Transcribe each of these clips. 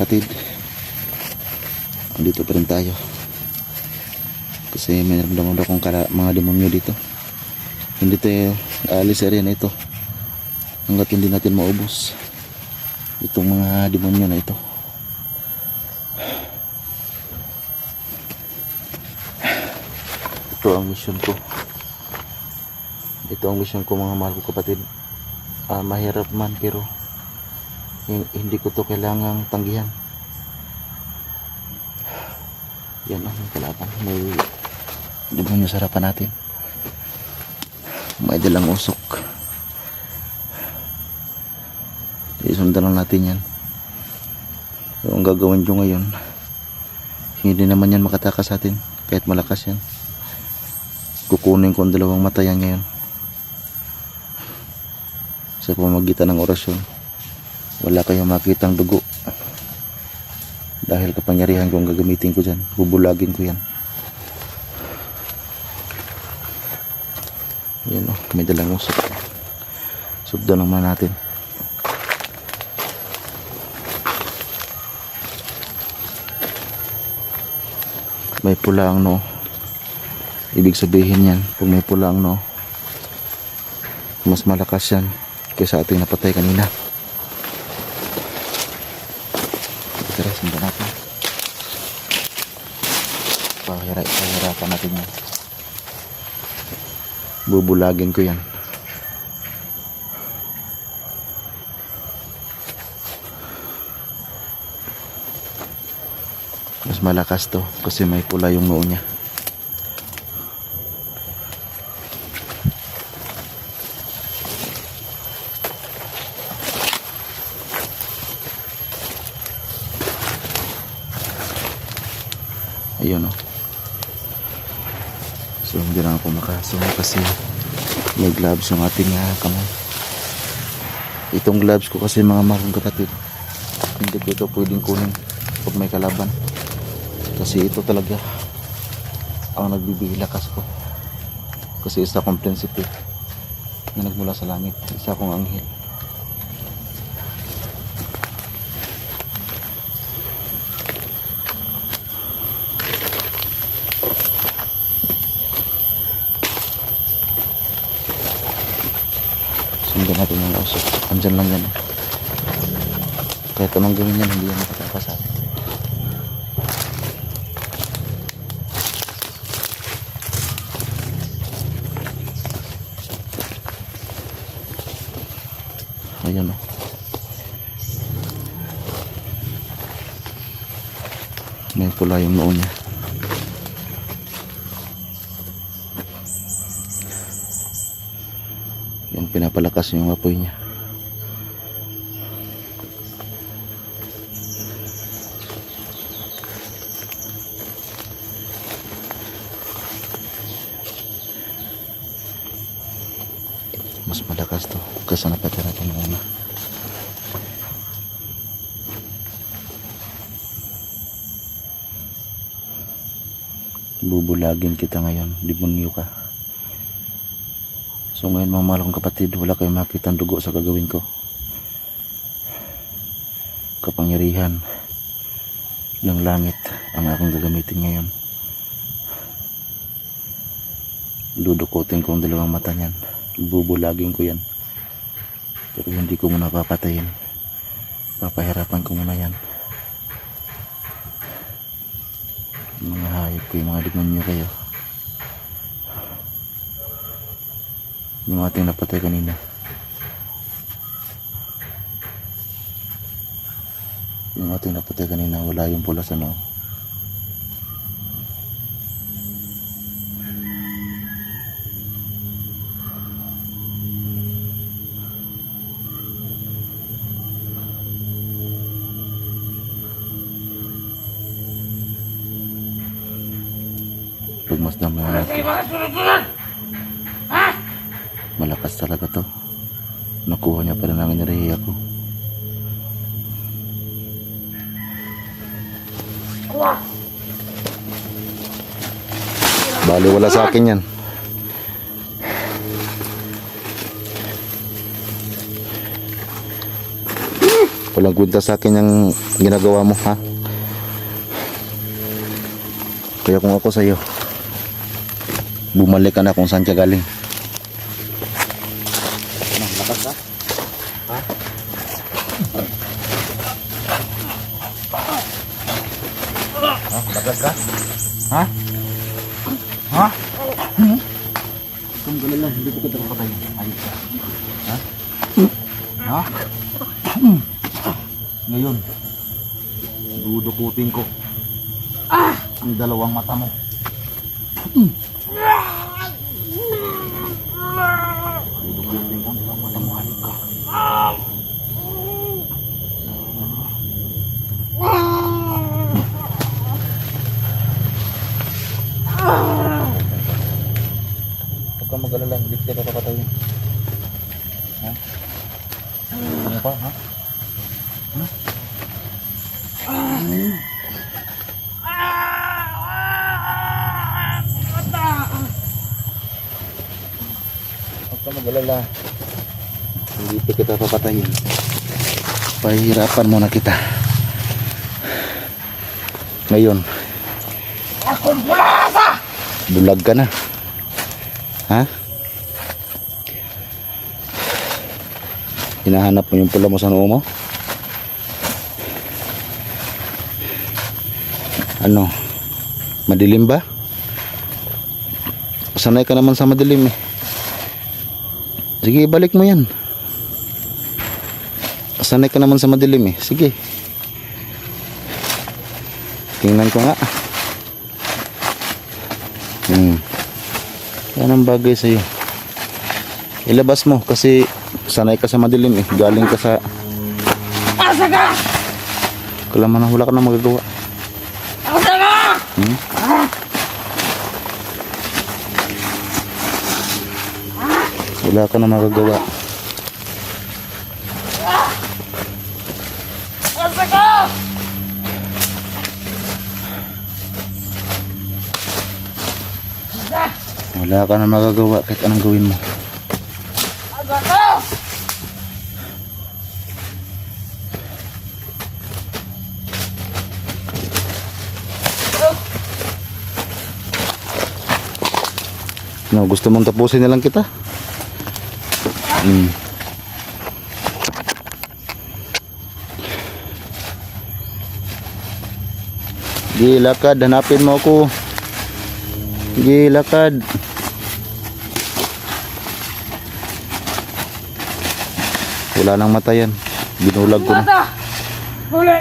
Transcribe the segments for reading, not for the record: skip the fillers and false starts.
kapatid, dito pa rin tayo kasi may naramdaman akong mga demonyo dito. Hindi tayo aalis rin ito hanggat hindi natin maubos itong mga demonyo na ito. Ito ang mission ko. Ito ang mission ko mga mahal ko kapatid. Mahirap man pero hindi ko to kailangang tanggihan. Yan ang kalaban. May demonyo sa harapan natin. May dalang usok. Isundan lang natin yan. So, ang gagawin nyo ngayon, hindi naman yan makatakas sa atin kahit malakas yan. Kukunin ko ang dalawang mata yan ngayon sa pamamagitan ng orasyon. Wala kayong makitang dugo dahil kapangyarihan ko ang gagamitin ko dyan. Bubulagin ko yan. Yan o, may dalang usok. Sundan naman natin. May pula ang noo. Ibig sabihin yan, kung may pula ang noo, mas malakas yan kaysa ating napatay kanina. Tara, sundan natin. Pahirapan natin yan. Bubulagin ko yan. Mas malakas to kasi may pula yung noo niya. Ayun o. So hindi lang ako makasunod kasi may gloves yung ating kamay. Itong gloves ko kasi mga mahal kapatid, hindi ko ito pwedeng kunin pag may kalaban. Kasi ito talaga ang nagbibigay lakas ko. Kasi isa akong prinsipe na nagmula sa langit. Isa akong anghel. Sundan natin yung usok. Andyan lang yan. Kahit anong gawin yan, hindi yan makatakas sa atin. Ayan o. May pula yung noo niya. Yung pinapalakas yung apoy niya. Mas malakas to kasi napatay natin muna. Bubulagin kita ngayon, demonyo ka. So ngayon mga mahal kong kapatid, wala kayong makitang dugo sa gagawin ko. Kapangyarihan ng langit ang akong gagamitin ngayon. Dudukutin ko ang dalawang mata niyan. Bubulagin ko yan. Pero hindi ko muna papatayin. Papahirapan ko muna yan. Mga hayop ko, yung mga demonyo kayo. Yung ating napatay kanina. Yung ating napatay kanina, wala yung pula sa noo. Pagmasdan mo natin. Malakas talaga to. Nakuha niya pa rin ang enerhiya ko. Bali wala sa akin yan. Walang kwenta sa akin yung ginagawa mo, ha? Kaya kung ako sa'yo, bumalik ka na kung saan ka galing. Lakas ka? Ha? Ha? Lakas ka? Ha? Ha? Kung gano'n lang, hindi ko kita kapatay. Ayos ka. Ha? Ha? Ngayon, dudukutin ko ang dalawang mata mo. Dudukutin ko ang dalawang mata mo. Halip ka. Huwag kang mag-alala, hindi kita papatayin. Ha? Ano pa, ha? Ha? Huwag ka mag-alala, hindi kita papatayin. Pahihirapan muna kita. Ngayon, bulag ka na. Ha? Hinahanap mo yung pula mo sa noo mo? Ano? Madilim ba? Sanay ka naman sa madilim eh. Sige, balik mo yan. Sanay ka naman sa madilim eh. Sige. Tingnan ko nga. Yan ang bagay sa'yo. Ilabas mo kasi sanay ka sa madilim eh. Galing ka sa... Asaga! Kalaman na, wala ka na magagawa. Asaga! Wala ka na magagawa. Asaga! Wala ka na magagawa kahit anong gawin mo. No, gusto mong tapusin na lang kita? Sige, lakad, hanapin mo ako. Sige, lakad. Wala nang mata yan. Binulag ko na. Huli.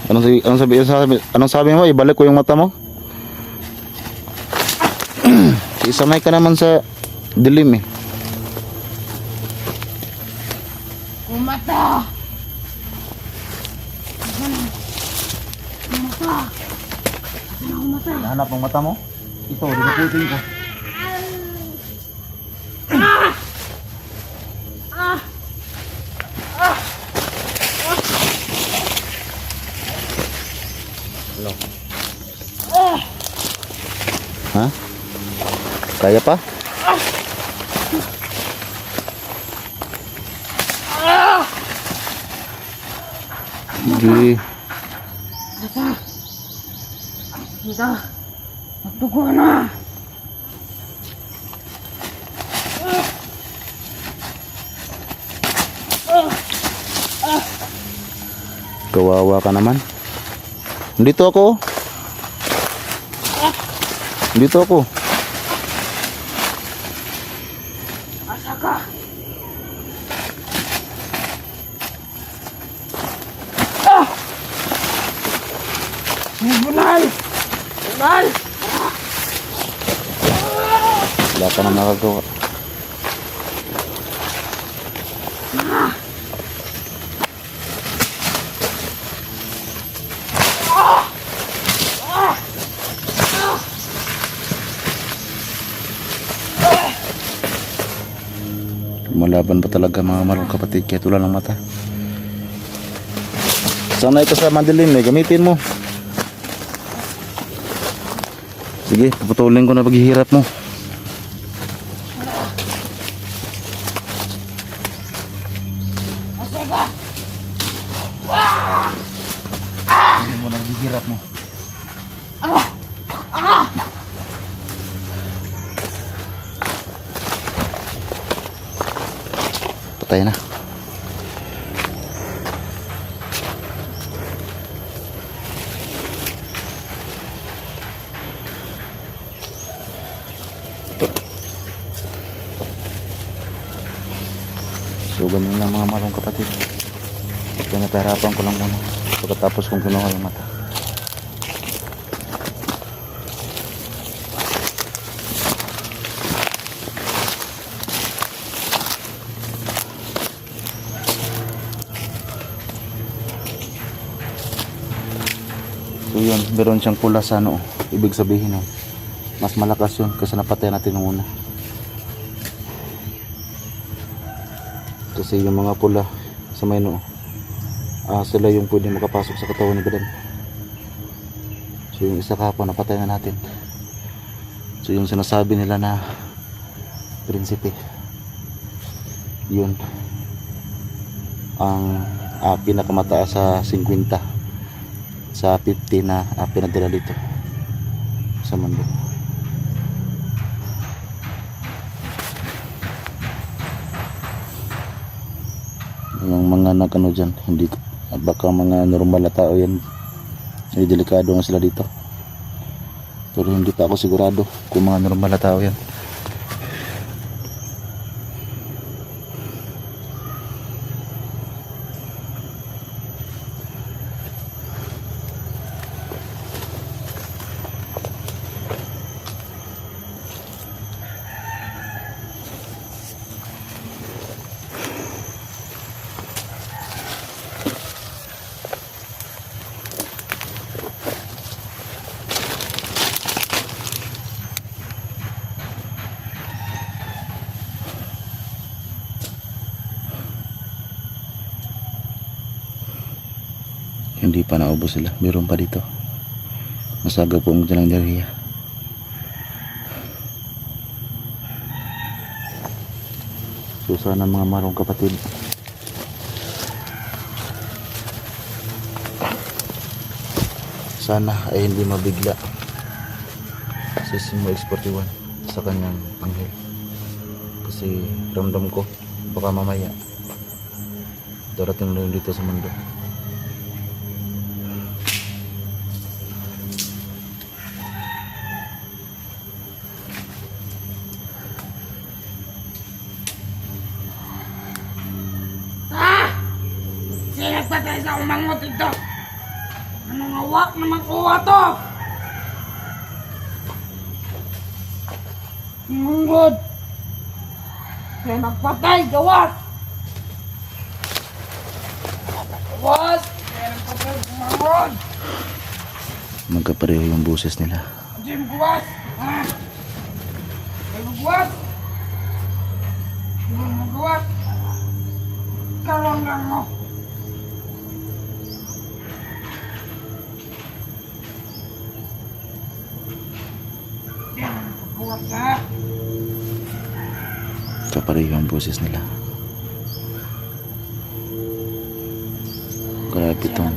Anong sabi mo? Ibalik ko yung mata mo? Isanay ka naman sa dilim eh. Mata. Hanap ang mata mo? Ito, dikutin ko. Ano? Ha? Kaya pa? Sige. Ito, magdugo na. Kawawa ka naman. Dito ako. Dito ako. Asa ka? Bunal! Bunal! Wala ka na makagawa. Lumalaban pa talaga mga marong kapatid, kaya tula ng mata. Sanay ka sa madilim eh, gamitin mo. Sige, puputulin ko na paghihirap mo. Asa ka? patay na. So ganun lang mga marong kapatid. Pinapahirapan ko lang muna pagkatapos kong kinuha yung mata. So yun, meron siyang pula sa ano. Ibig sabihin mas malakas yun kasi napatay natin nung una. Kasi yung mga pula sa may noo, sila yung pwede makapasok sa katawan ni Badan. So yung isa kahapon napatay na natin. So yung sinasabi nila na prinsipe, yun ang pinakamataas sa 50 sa 50 na pinadala dito sa mundo. Yung mga nagano dyan, hindi, baka mga normal na tao yan, may delikado nga sila dito, pero hindi pa ako sigurado kung mga normal na tao yan. Hindi pa naubos sila, meron pa dito. Masaga po mo dyan ang enerhiya. So sana mga marong kapatid, sana ay hindi mabigla si Simo X41 sa kanyang anghel. Kasi ramdam ko baka mamaya darating na rin dito sa mundo. Nagpatay sa umangot ito. Anong awak na makuha to? Munggod. Kaya nagpatay, gawas. Gawas. Kaya nagpatay, umangot. Magkapareho yung boses nila. Jim, gawas. Ha? Kaya gawas. Jim, gawas. Karang lang mo. Kapareho ang boses nila. Grabe itong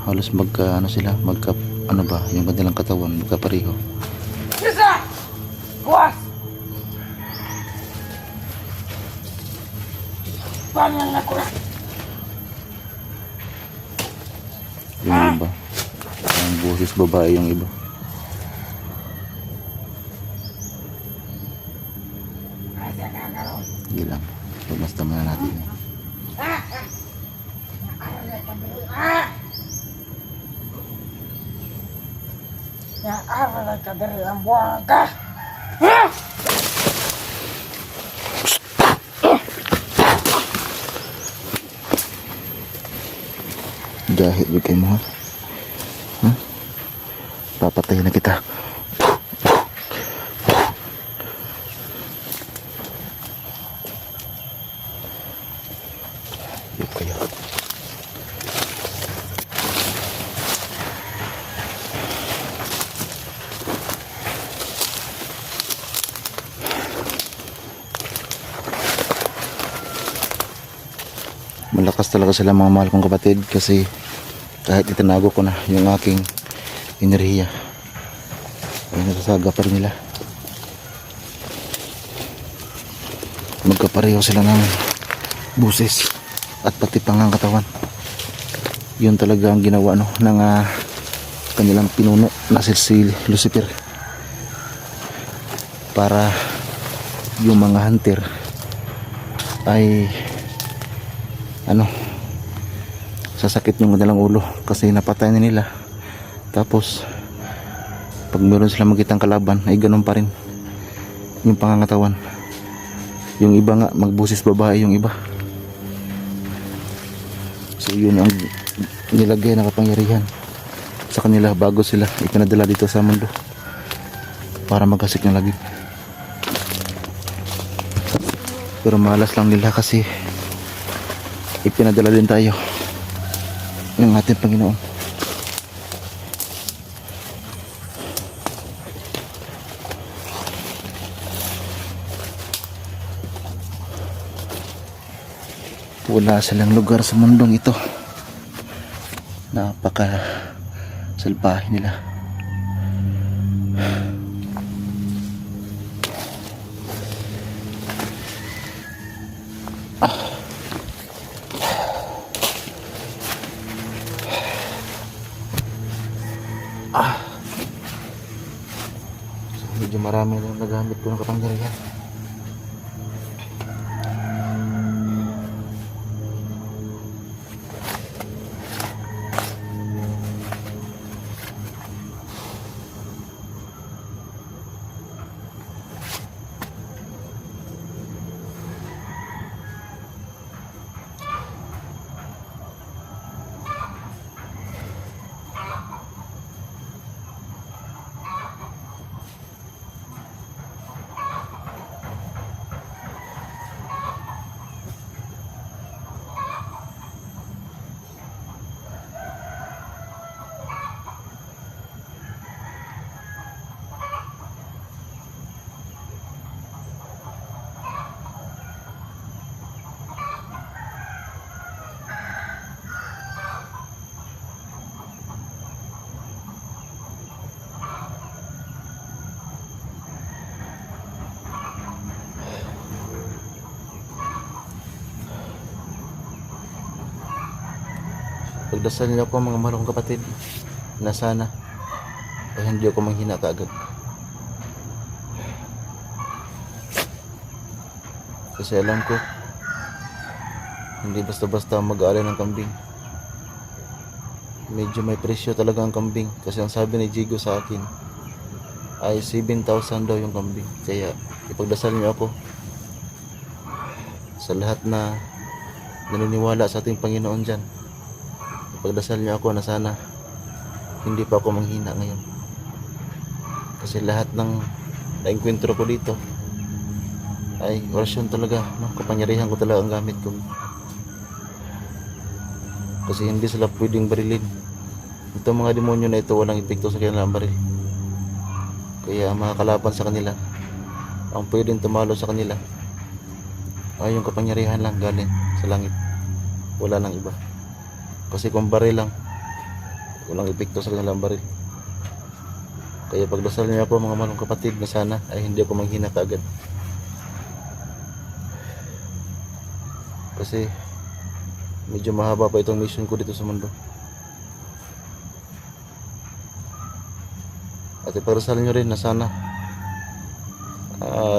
halos magka ano sila, magka ano ba, yung kanilang katawan magkapareho. Isa! Buwas! Paano lang ako na? Yung iba, ang boses babae yung iba. Sige lang, pagmasta muna natin. Yang aral ka dari ang buwan ka. Jahit ba kayo mo ha? Papatayin na kita. Yuk kayo. Malakas talaga sila mga mahal kong kapatid kasi kahit itinago ko na yung aking enerhiya ay nasasaga pa rin nila. magkapareho sila ng buses at pati pangang katawan. Yun talaga ang ginawa no ng kanilang pinuno na si Lucifer, para yung mga hunter ay sasakit yung kanilang ulo kasi napatay na nila. Tapos pag meron sila makitang kalaban ay ganun pa rin yung pangangatawan. Yung iba nga magbusis babae yung iba. So yun ang nilagay na kapangyarihan sa kanila bago sila ipinadala dito sa mundo para magkasik ng lagi. Pero malas lang nila kasi ipinadala din tayo ng ating Panginoon. Wala silang lugar sa mundong ito. Napaka salbahe nila. So, medyo marami lang nagamit ko ng kapangyarihan. Pagdasal niyo ako mga mahal kong kapatid na sana ay hindi ako manghina kaagad. Kasi alam ko hindi basta-basta mag-aalay ng kambing. Medyo may presyo talaga ang kambing kasi ang sabi ni Jigo sa akin ay 7,000 daw yung kambing. Kaya ipagdasal niyo ako sa lahat na naniniwala sa ating Panginoon dyan. Pagdasal niyo ako na sana hindi pa ako manghina ngayon. Kasi lahat ng naengkwentro ko dito ay orasyon talaga, no? Kapangyarihan ko talaga ang gamit ko. Kasi hindi sila pwedeng barilin. Itong mga demonyo na ito walang epekto sa kanilang baril. Kaya ang mga kalaban sa kanila, ang pwedeng tumalo sa kanila ay yung kapangyarihan lang galing sa langit. Wala nang iba. Kasi kung baril lang, walang epekto sa kanilang baril. Kaya pagdasal niyo ako mga manong kapatid na sana ay hindi ako manghina kaagad. Kasi medyo mahaba pa itong mission ko dito sa mundo. At ipagdasal niyo rin na sana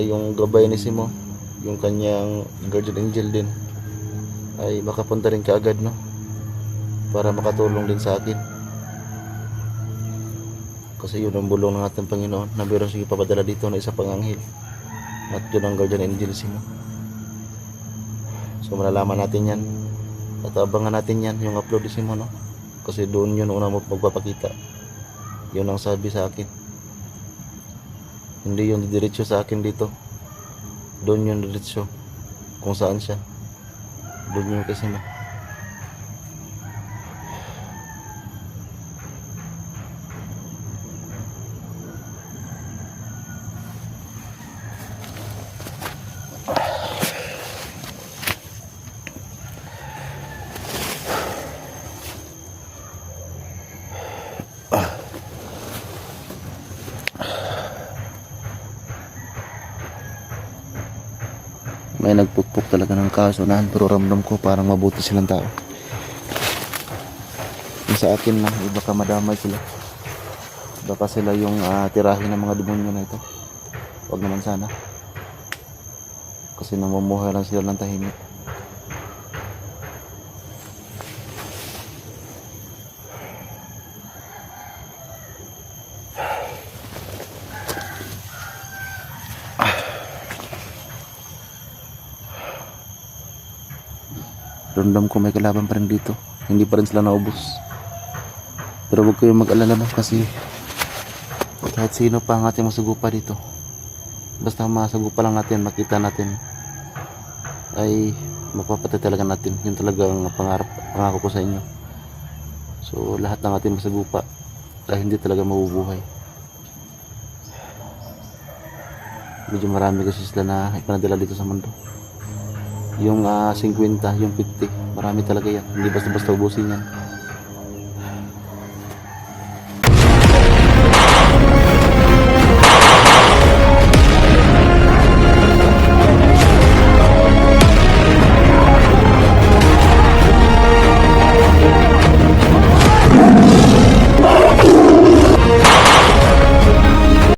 yung gabay ni Simo, yung kanyang guardian angel din, ay makapunta rin kaagad, no? Para makatulong din sa akin. Kasi yun ang bulong ng ating Panginoon na meron siya ipapadala dito na isa pang anghel. At yun ang guardian angel mo. So malalaman natin yan. At abangan natin yan, yung upload mo, no? Kasi doon yun una mo magpapakita. Yun ang sabi sa akin. Hindi yung diretso sa akin dito. Doon yung diretso. Kung saan siya. Doon yung kasi mo. May nagpukpok talaga ng kasunahan, pero ramdam ko parang mabuti silang tao. Yung sa akin lang, baka madamay sila. Baka sila yung tirahin ng mga demonyo na ito. Huwag naman sana. Kasi namumuhay lang sila ng tahimik. Ramdam ko may kalaban pa rin dito. Hindi pa rin sila naubos. Pero huwag kayong mag-alala no, kasi kahit sino pa ang ating masagupa dito, basta masagupa lang natin, makita natin, ay mapapatay talaga natin. Yun talaga ang pangako ko sa inyo. So lahat ng ating masagupa ay hindi talaga mabubuhay. Medyo marami kasi sila na ipanadala dito sa mundo. Yung 50, yung 50, marami talaga yan. Hindi basta-basta ubusin yan.